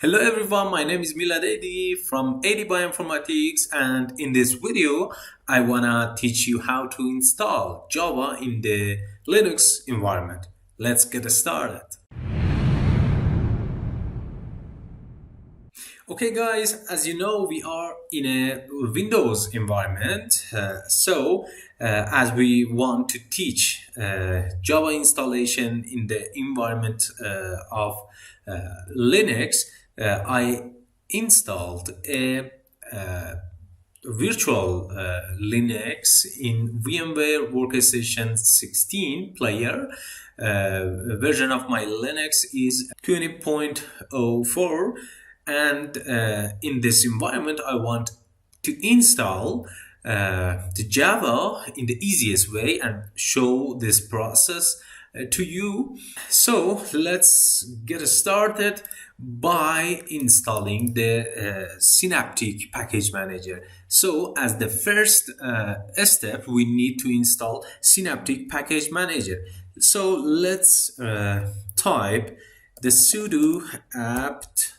Hello everyone, my name is miladeidi from 80 Bioinformatics, and in this video I wanna teach you how to install Java in the Linux environment. Let's get started. Okay guys, as you know, we are in a Windows environment. As we want to teach Java installation in the environment of Linux, I installed a virtual Linux in VMware Workstation 16 player. Version of my Linux is 20.04, and in this environment I want to install the Java in the easiest way and show this process to you. So let's get started by installing the Synaptic Package Manager. So as the first step, we need to install Synaptic Package Manager. So let's type the sudo apt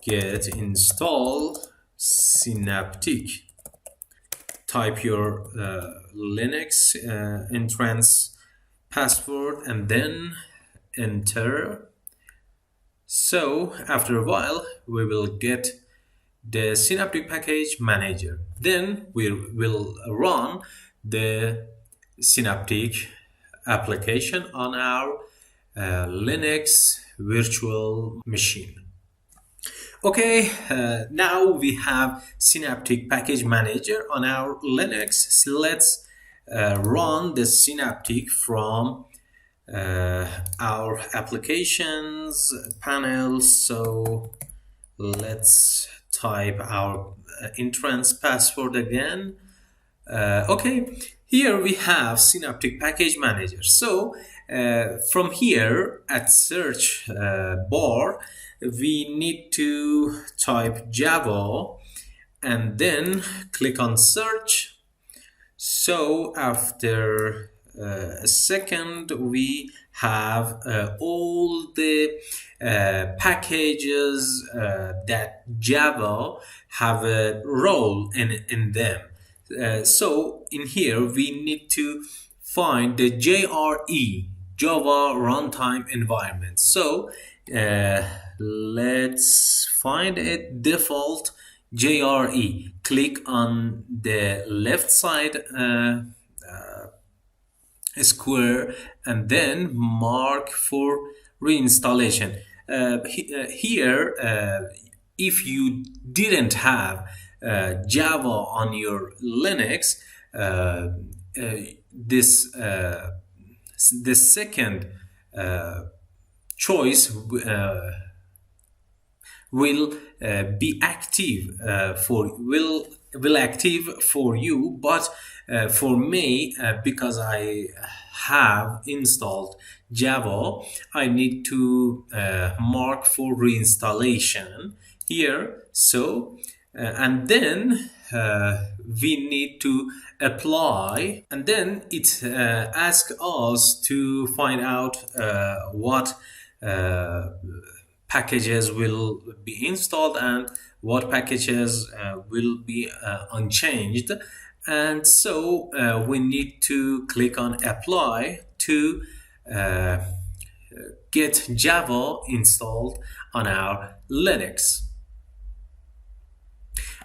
get install Synaptic. Type your Linux entrance password and then enter. So after a while we will get the Synaptic Package Manager. Then we will run the Synaptic application on our Linux virtual machine. Okay, now we have Synaptic Package Manager on our Linux. So let's run the Synaptic from our applications panel. So let's type our entrance password again. Okay, here we have Synaptic Package Manager. So from here at search bar, we need to type Java and then click on search. So after a second, we have all the packages that Java have a role in them. So in here, we need to find the JRE, Java Runtime Environment. So let's find a default JRE. Click on the left side square and then mark for reinstallation. Here, if you didn't have Java on your Linux, the second choice will be active will active for you, but for me, because I have installed Java, I need to mark for reinstallation here. So and then we need to apply, and then it asks us to find out what packages will be installed and what packages will be unchanged. And so we need to click on apply to get Java installed on our Linux.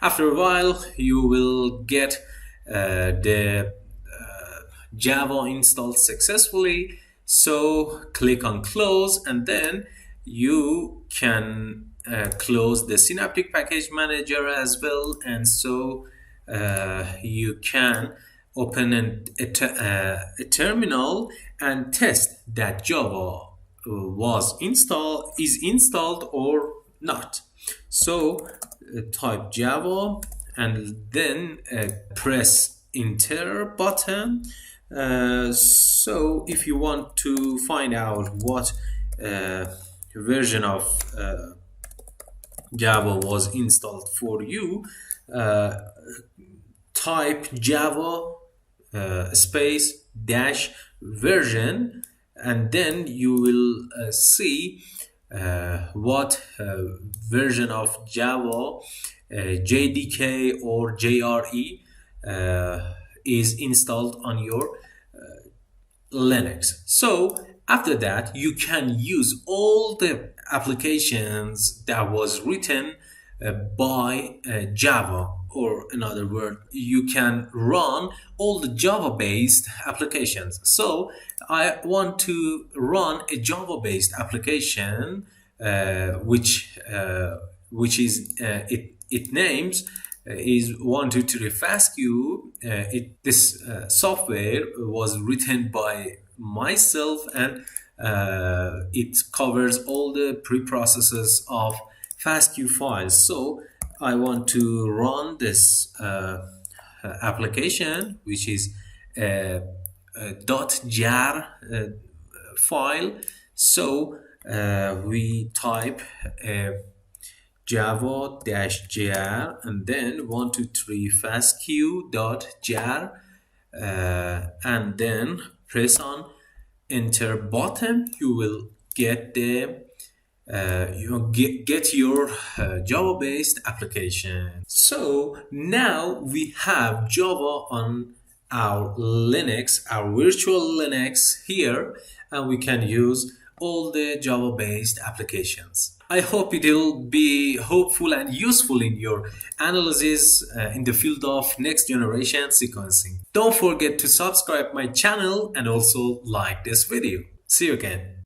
After a while, you will get the Java installed successfully. So click on close, and then you can close the Synaptic Package Manager as well. And so you can open a terminal and test that Java is installed or not. So type Java and then press enter button. So if you want to find out what version of Java was installed for you, type Java space dash version, and then you will see what version of Java, JDK or JRE is installed on your Linux. So after that, you can use all the applications that was written by Java, or in other words, you can run all the Java-based applications. So I want to run a Java-based application, which is it names is 123 FASTQ. This software was written by myself, and it covers all the preprocesses of FASTQ files. So I want to run this application, which is .jar file. So we type java-jar and then 123 fastq.jar and then press on enter button. You will get the get your Java-based application. So now we have Java on our Linux, our virtual Linux here, and we can use all the Java-based applications. I hope it will be hopeful and useful in your analysis in the field of next generation sequencing. Don't forget to subscribe my channel and also like this video. See you again.